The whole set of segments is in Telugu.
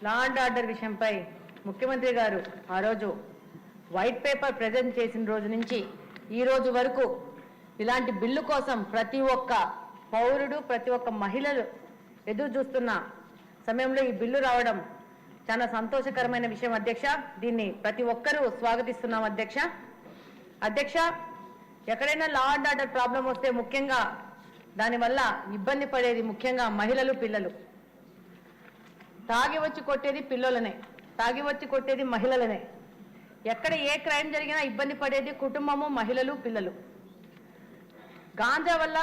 లా అండ్ ఆర్డర్ విషయంపై ముఖ్యమంత్రి గారు ఆ రోజు వైట్ పేపర్ ప్రజెంట్ చేసిన రోజు నుంచి ఈ రోజు వరకు ఇలాంటి బిల్లు కోసం ప్రతి ఒక్క పౌరుడు ప్రతి ఒక్క మహిళలు ఎదురు చూస్తున్న సమయంలో ఈ బిల్లు రావడం చాలా సంతోషకరమైన విషయం అధ్యక్ష. దీన్ని ప్రతి ఒక్కరూ స్వాగతిస్తున్నాం అధ్యక్ష. ఎక్కడైనా లా అండ్ ఆర్డర్ ప్రాబ్లం వస్తే ముఖ్యంగా దానివల్ల ఇబ్బంది పడేది ముఖ్యంగా మహిళలు, పిల్లలు. తాగి వచ్చి కొట్టేది పిల్లలనే, తాగి వచ్చి కొట్టేది మహిళలనే. ఎక్కడ ఏ క్రైమ్ జరిగినా ఇబ్బంది పడేది కుటుంబము, మహిళలు, పిల్లలు. గాంజా వల్ల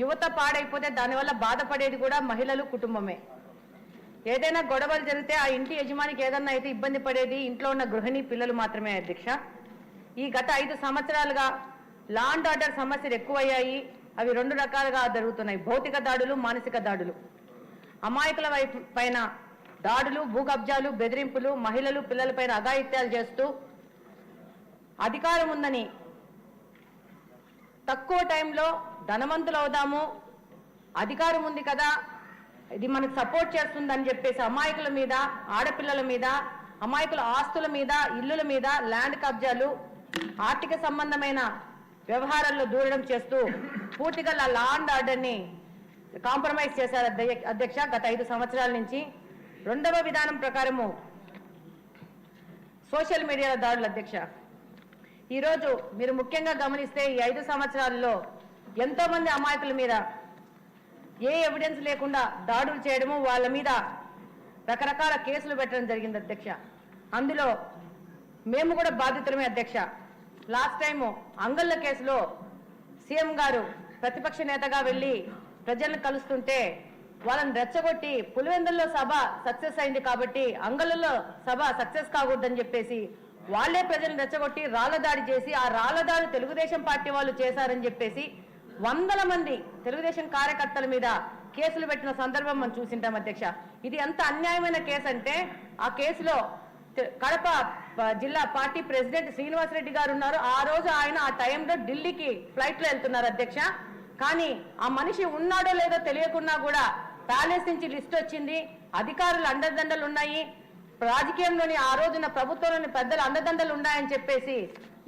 యువత పాడైపోతే దానివల్ల బాధపడేది కూడా మహిళలు, కుటుంబమే. ఏదైనా గొడవలు జరిగితే ఆ ఇంటి యజమానికి ఏదన్నా అయితే ఇబ్బంది పడేది ఇంట్లో ఉన్న గృహిణి, పిల్లలు మాత్రమే అధ్యక్ష. ఈ గత 5 సంవత్సరాలుగా లా అండ్ ఆర్డర్ సమస్యలు ఎక్కువయ్యాయి. అవి 2 రకాలుగా జరుగుతున్నాయి: భౌతిక దాడులు, మానసిక దాడులు. అమాయకుల పైన దాడులు, భూ కబ్జాలు, బెదిరింపులు, మహిళలు, పిల్లలపైన అఘాయిత్యాలు చేస్తూ అధికారం ఉందని తక్కువ టైంలో ధనవంతులు అవుదాము, అధికారం ఉంది కదా ఇది మనకు సపోర్ట్ చేస్తుందని చెప్పేసి అమాయకుల మీద, ఆడపిల్లల మీద, అమాయకుల ఆస్తుల మీద, ఇల్లుల మీద ల్యాండ్ కబ్జాలు, ఆర్థిక సంబంధమైన వ్యవహారాల్లో దూరడం చేస్తూ పూర్తిగా లా అండ్ ఆర్డర్ని కాంప్రమైజ్ చేశారు అధ్యక్ష గత 5 సంవత్సరాల నుంచి. 2వ విధానం ప్రకారము సోషల్ మీడియాలో దాడులు అధ్యక్ష. ఈరోజు మీరు ముఖ్యంగా గమనిస్తే ఈ 5 సంవత్సరాల్లో ఎంతో మంది అమాయకుల మీద ఏ ఎవిడెన్స్ లేకుండా దాడులు చేయడము, వాళ్ళ మీద రకరకాల కేసులు పెట్టడం జరిగింది అధ్యక్ష. అందులో మేము కూడా బాధితులమే అధ్యక్ష. లాస్ట్ టైము అంగళ్ళ కేసులో సీఎం గారు ప్రతిపక్ష నేతగా వెళ్ళి ప్రజలను కలుస్తుంటే వాళ్ళని రెచ్చగొట్టి పులివెందుల్లో సభ సక్సెస్ అయింది కాబట్టి అంగళ్ళలో సభ సక్సెస్ కాకూడదని చెప్పేసి వాళ్లే ప్రజలను రెచ్చగొట్టి రాళ్ల దాడి చేసి ఆ రాళ్ల దాడి తెలుగుదేశం పార్టీ వాళ్ళు చేశారని చెప్పేసి వందల మంది తెలుగుదేశం కార్యకర్తల మీద కేసులు పెట్టిన సందర్భం మనం చూసింటాం అధ్యక్ష. ఇది ఎంత అన్యాయమైన కేసు అంటే ఆ కేసులో కడప జిల్లా పార్టీ ప్రెసిడెంట్ శ్రీనివాసరెడ్డి గారు ఉన్నారు. ఆ రోజు ఆయన ఆ టైంలో ఢిల్లీకి ఫ్లైట్లో వెళ్తున్నారు అధ్యక్ష. కానీ ఆ మనిషి ఉన్నాడో లేదో తెలియకున్నా కూడా ప్యాలెస్ నుంచి లిస్ట్ వచ్చింది, అధికారులు అండదండలు ఉన్నాయి, రాజకీయంలోని ఆ రోజున ప్రభుత్వంలోని పెద్దలు అండదండలు ఉన్నాయని చెప్పేసి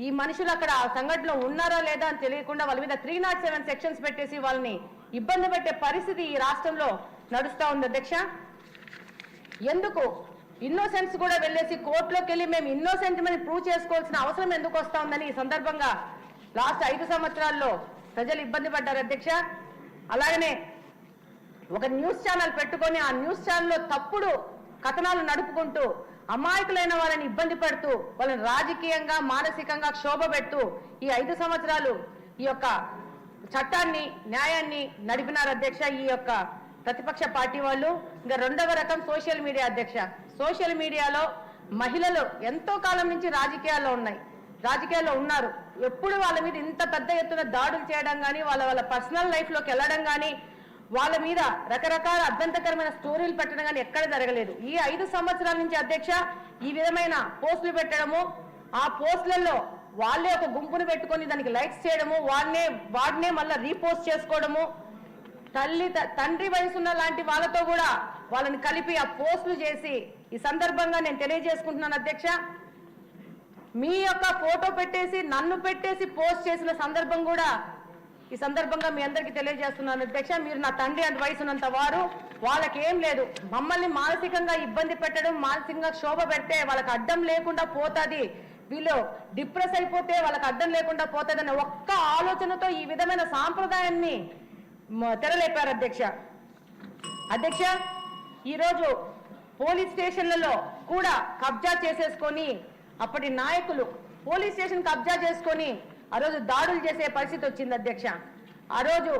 ఈ మనుషులు అక్కడ ఆ సంఘటనలో ఉన్నారా లేదా అని తెలియకుండా వాళ్ళ మీద 307 సెక్షన్స్ పెట్టేసి వాళ్ళని ఇబ్బంది పెట్టే పరిస్థితి ఈ రాష్ట్రంలో నడుస్తూ ఉంది అధ్యక్ష. ఎందుకు ఇన్నోసెన్స్ కూడా వెళ్ళేసి కోర్టులోకి వెళ్ళి మేము ఇన్నోసెంట్ అని ప్రూవ్ చేసుకోవాల్సిన అవసరం ఎందుకు వస్తా ఉందని ఈ సందర్భంగా లాస్ట్ 5 సంవత్సరాల్లో ప్రజలు ఇబ్బంది పడ్డారు అధ్యక్ష. అలాగనే ఒక న్యూస్ ఛానల్ పెట్టుకొని ఆ న్యూస్ ఛానల్లో తప్పుడు కథనాలు నడుపుకుంటూ అమాయకులైన వాళ్ళని ఇబ్బంది పెడుతూ వాళ్ళని రాజకీయంగా, మానసికంగా క్షోభ పెడుతూ ఈ 5 సంవత్సరాలు ఈ యొక్క చట్టాన్ని, న్యాయాన్ని నడిపినారు అధ్యక్ష ఈ యొక్క ప్రతిపక్ష పార్టీ వాళ్ళు. ఇంకా 2వ రకం సోషల్ మీడియా అధ్యక్ష. సోషల్ మీడియాలో మహిళలు ఎంతో కాలం నుంచి రాజకీయాల్లో ఉన్నారు. ఎప్పుడు వాళ్ళ మీద ఇంత పెద్ద ఎత్తున దాడులు చేయడం కానీ, వాళ్ళ పర్సనల్ లైఫ్లోకి వెళ్ళడం కానీ, వాళ్ళ మీద రకరకాల అభ్యంతరకరమైన స్టోరీలు పెట్టడం కానీ ఎక్కడ జరగలేదు. ఈ 5 సంవత్సరాల నుంచి అధ్యక్ష ఈ విధమైన పోస్టులు పెట్టడము, ఆ పోస్టులలో వాళ్ళే ఒక గుంపును పెట్టుకొని దానికి లైక్స్ చేయడము, వాడినే మళ్ళీ రీపోస్ట్ చేసుకోవడము, తండ్రి వయసున్న లాంటి వాళ్ళతో కూడా వాళ్ళని కలిపి ఆ పోస్టులు చేసి ఈ సందర్భంగా నేను తెలియజేసుకుంటున్నాను అధ్యక్ష. మీ యొక్క ఫోటో పెట్టేసి నన్ను పెట్టేసి పోస్ట్ చేసిన సందర్భం కూడా ఈ సందర్భంగా మీ అందరికీ తెలియజేస్తున్నాను అధ్యక్ష. మీరు నా తండ్రి అంత వయసున్నంత వారు, వాళ్ళకి ఏం లేదు. మమ్మల్ని మానసికంగా ఇబ్బంది పెట్టడం, మానసికంగా క్షోభ పెడితే వాళ్ళకి అడ్డం లేకుండా పోతుంది, వీళ్ళు డిప్రెస్ అయిపోతే వాళ్ళకి అడ్డం లేకుండా పోతుంది అనే ఒక్క ఆలోచనతో ఈ విధమైన సాంప్రదాయాన్ని తెరలేపారు అధ్యక్ష. ఈరోజు పోలీస్ స్టేషన్లలో కూడా కబ్జా చేసేసుకొని అప్పటి నాయకులు పోలీస్ స్టేషన్ కబ్జా చేసుకొని ఆ రోజు దాడులు చేసే పరిస్థితి వచ్చింది అధ్యక్ష. ఆ రోజు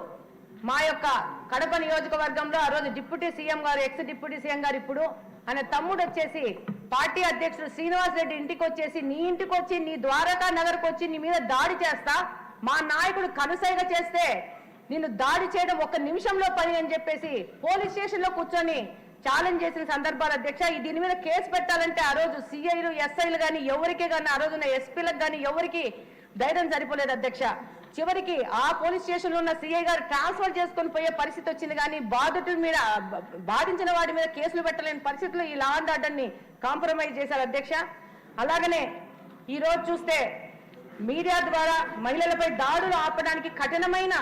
మా యొక్క కడప నియోజకవర్గంలో ఆ రోజు డిప్యూటీ సీఎం గారు, ఎక్స్ డిప్యూటీ సీఎం గారు ఇప్పుడు ఆయన తమ్ముడు వచ్చేసి పార్టీ అధ్యక్షుడు శ్రీనివాసరెడ్డి ఇంటికి వచ్చేసి, నీ ఇంటికి వచ్చి, నీ ద్వారకా నగర్కి వచ్చి నీ మీద దాడి చేస్తా, మా నాయకుడు కనుసైగ చేస్తే నిన్ను దాడి చేయడం 1 నిమిషంలో పని అని చెప్పేసి పోలీస్ స్టేషన్ లో కూర్చొని ఛాలెంజ్ చేసిన సందర్భాలు అధ్యక్ష. దీని మీద కేసు పెట్టాలంటే ఆ రోజు సిఐలు, ఎస్ఐలు కానీ ఎవరికి కానీ, ఆ రోజున ఎస్పీలకు కానీ ఎవరికి ధైర్యం సరిపోలేదు అధ్యక్ష. చివరికి ఆ పోలీస్ స్టేషన్లో ఉన్న సిఐ గారు ట్రాన్స్ఫర్ చేసుకొని పోయే పరిస్థితి వచ్చింది. కానీ బాధితుల మీద బాధించిన వాడి మీద కేసులు పెట్టలేని పరిస్థితుల్లో ఈ లా అండ్ ఆర్డర్ని కాంప్రమైజ్ చేశారు అధ్యక్ష. అలాగనే ఈరోజు చూస్తే మీడియా ద్వారా మహిళలపై దాడులు ఆపడానికి కఠినమైన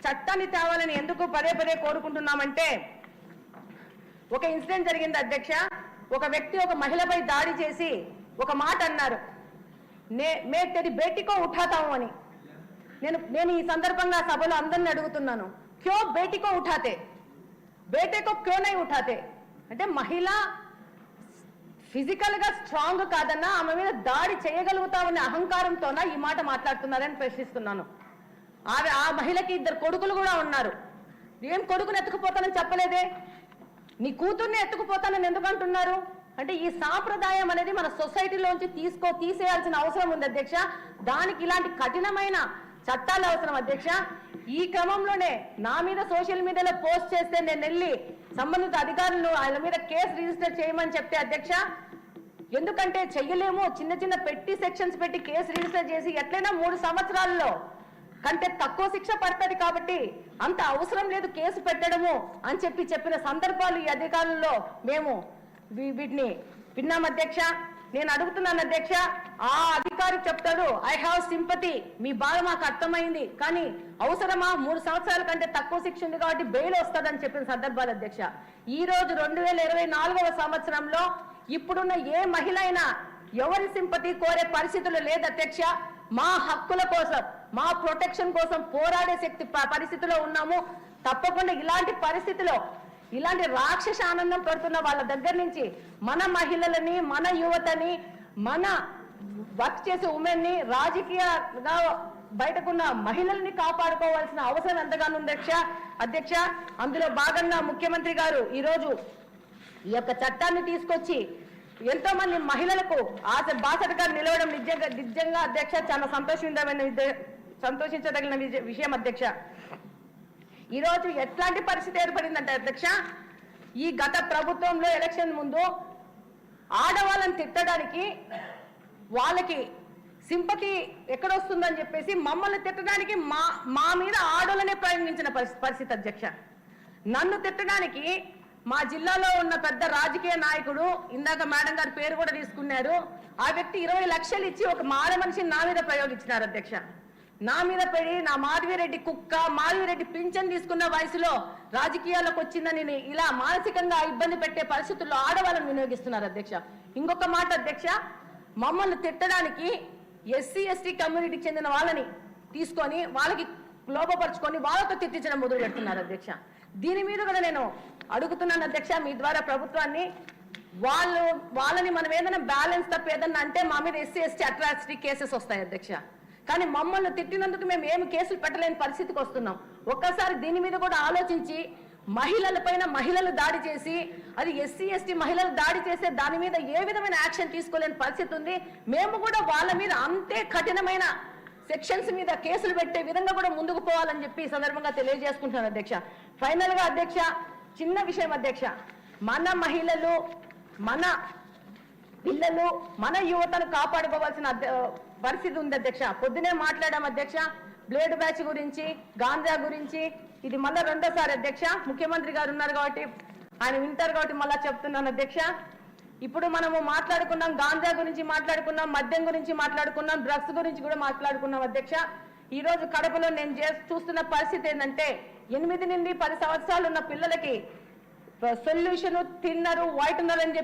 చట్టాన్ని తేవాలని ఎందుకు పదే పదే కోరుకుంటున్నామంటే, ఒక ఇన్సిడెంట్ జరిగింది అధ్యక్ష. ఒక వ్యక్తి ఒక మహిళపై దాడి చేసి ఒక మాట అన్నారు, మే తెరి బేటీకో ఉఠాతాము అని. నేను ఈ సందర్భంగా సభలో అందరిని అడుగుతున్నాను, క్యో బేటీకో ఉఠాతే, బేటేకో క్యో నై ఉఠాతే? అంటే మహిళ ఫిజికల్ గా స్ట్రాంగ్ కాదన్నా ఆమె మీద దాడి చేయగలుగుతామనే అహంకారంతోనా ఈ మాట మాట్లాడుతున్నారని ప్రశ్నిస్తున్నాను. ఆ మహిళకి 2 కొడుకులు కూడా ఉన్నారు. ఏం కొడుకుని ఎత్తుకుపోతానని చెప్పలేదే, నీ కూతుర్ని ఎత్తుకుపోతానని ఎందుకు అంటున్నారు? అంటే ఈ సాంప్రదాయం అనేది మన సొసైటీలోంచి తీసేయాల్సిన అవసరం ఉంది అధ్యక్ష. దానికి ఇలాంటి కఠినమైన చట్టాలు అవసరం అధ్యక్ష. ఈ క్రమంలోనే నా మీద సోషల్ మీడియాలో పోస్ట్ చేస్తే నేను వెళ్ళి సంబంధిత అధికారులను ఆయన మీద కేసు రిజిస్టర్ చేయమని చెప్తే అధ్యక్ష, ఎందుకంటే చెయ్యలేము, చిన్న చిన్న పెట్టి సెక్షన్స్ పెట్టి కేసు రిజిస్టర్ చేసి ఎట్లయినా 3 సంవత్సరాల్లో కంటే తక్కువ శిక్ష పడుతుంది కాబట్టి అంత అవసరం లేదు కేసు పెట్టడము అని చెప్పిన సందర్భాలు ఈ అధికారుల్లో మేము వీటిని విన్నాం అధ్యక్ష. నేను అడుగుతున్నాను అధ్యక్ష, ఆ అధికారి చెప్తాడు ఐ హావ్ సింపతి, మీ బాధ మాకు అర్థమైంది, కానీ అవసరమా 3 సంవత్సరాల కంటే తక్కువ శిక్ష ఉంది కాబట్టి బెయిల్ వస్తుందని చెప్పిన సందర్భాలు అధ్యక్ష. ఈ రోజు 2024వ సంవత్సరంలో ఇప్పుడున్న ఏ మహిళ అయినా ఎవరి సింపతి కోరే పరిస్థితులు లేదు అధ్యక్ష. మా హక్కుల కోసం, మా ప్రొటెక్షన్ కోసం పోరాడే శక్తి పరిస్థితిలో ఉన్నాము. తప్పకుండా ఇలాంటి పరిస్థితిలో ఇలాంటి రాక్షస ఆనందం పడుతున్న వాళ్ళ దగ్గర నుంచి మన మహిళలని, మన యువతని, మన వర్క్ చేసే ఉమెన్ని, రాజకీయంగా బయటకున్న మహిళల్ని కాపాడుకోవాల్సిన అవసరం ఎంతగానో ఉంది అధ్యక్ష. అందులో భాగంగా ముఖ్యమంత్రి గారు ఈరోజు ఈ యొక్క చట్టాన్ని తీసుకొచ్చి ఎంతో మంది మహిళలకు బాసటగా నిలవడం నిజంగా అధ్యక్ష చాలా సంతోషించదగిన విషయం అధ్యక్ష. ఈరోజు ఎట్లాంటి పరిస్థితి ఏర్పడిందంటే అధ్యక్ష, ఈ గత ప్రభుత్వంలో ఎలక్షన్ ముందు ఆడవాళ్ళని తిట్టడానికి వాళ్ళకి సింపతి ఎక్కడొస్తుందని చెప్పేసి మమ్మల్ని తిట్టడానికి మా మీద ఆడోళ్ళనే ప్రయోగించిన పరిస్థితి అధ్యక్ష. నన్ను తిట్టడానికి మా జిల్లాలో ఉన్న పెద్ద రాజకీయ నాయకుడు, ఇందాక మేడం గారి పేరు కూడా తీసుకున్నారు, ఆ వ్యక్తి 20 లక్షలు ఇచ్చి ఒక మాడ మనిషిని నా మీద ప్రయోగించినారు అధ్యక్ష. నా మీద పడి నా మాధవిరెడ్డి కుక్క, మాధవిరెడ్డి పింఛన్ తీసుకున్న వయసులో రాజకీయాలకు వచ్చిందని ఇలా మానసికంగా ఇబ్బంది పెట్టే పరిస్థితుల్లో ఆడవాళ్ళని వినియోగిస్తున్నారు అధ్యక్ష. ఇంకొక మాట అధ్యక్ష, మమ్మల్ని తిట్టడానికి ఎస్సీ ఎస్టీ కమ్యూనిటీకి చెందిన వాళ్ళని తీసుకొని వాళ్ళకి లోపపరుచుకొని వాళ్ళతో తిట్టించడం మొదలు పెడుతున్నారు అధ్యక్ష. దీని మీద కూడా నేను అడుగుతున్నాను అధ్యక్ష, మీ ద్వారా ప్రభుత్వాన్ని, వాళ్ళని మనం ఏదైనా బ్యాలెన్స్ తప్ప ఏదన్నా అంటే మా మీద ఎస్సీ ఎస్టీ అట్రాసిటీ కేసెస్ వస్తాయి అధ్యక్ష. కానీ మమ్మల్ని తిట్టినందుకు మేము ఏమి కేసులు పెట్టలేని పరిస్థితికి వస్తున్నాం. ఒక్కసారి దీని మీద కూడా ఆలోచించి మహిళలపైన మహిళలు దాడి చేసి, అది ఎస్సీ ఎస్టీ మహిళలు దాడి చేస్తే దాని మీద ఏ విధమైన యాక్షన్ తీసుకోలేని పరిస్థితి ఉంది. మేము కూడా వాళ్ళ మీద అంతే కఠినమైన సెక్షన్స్ మీద కేసులు పెట్టే విధంగా కూడా ముందుకు పోవాలని చెప్పి ఈ సందర్భంగా తెలియజేసుకుంటున్నాను అధ్యక్ష. ఫైనల్ గా అధ్యక్ష, చిన్న విషయం అధ్యక్ష, మన మహిళలు, మన పిల్లలు, మన యువతను కాపాడుకోవాల్సిన పరిస్థితి ఉంది అధ్యక్ష. పొద్దునే మాట్లాడాం అధ్యక్ష, బ్లేడ్ బ్యాచ్ గురించి, గాంజా గురించి. ఇది మళ్ళా 2వ సారి అధ్యక్ష. ముఖ్యమంత్రి గారు ఉన్నారు కాబట్టి ఆయన వింటారు కాబట్టి మళ్ళా చెప్తున్నాను అధ్యక్ష. ఇప్పుడు మనము మాట్లాడుకున్నాం, గాంజా గురించి మాట్లాడుకున్నాం, మద్యం గురించి మాట్లాడుకున్నాం, డ్రగ్స్ గురించి కూడా మాట్లాడుకున్నాం అధ్యక్ష. ఈ రోజు కడపలో నేను చూస్తున్న పరిస్థితి ఏంటంటే 8 నుండి 10 సంవత్సరాలు ఉన్న పిల్లలకి సొల్యూషన్ తిన్నరు, వైట్ ఉన్నారు అని చెప్పి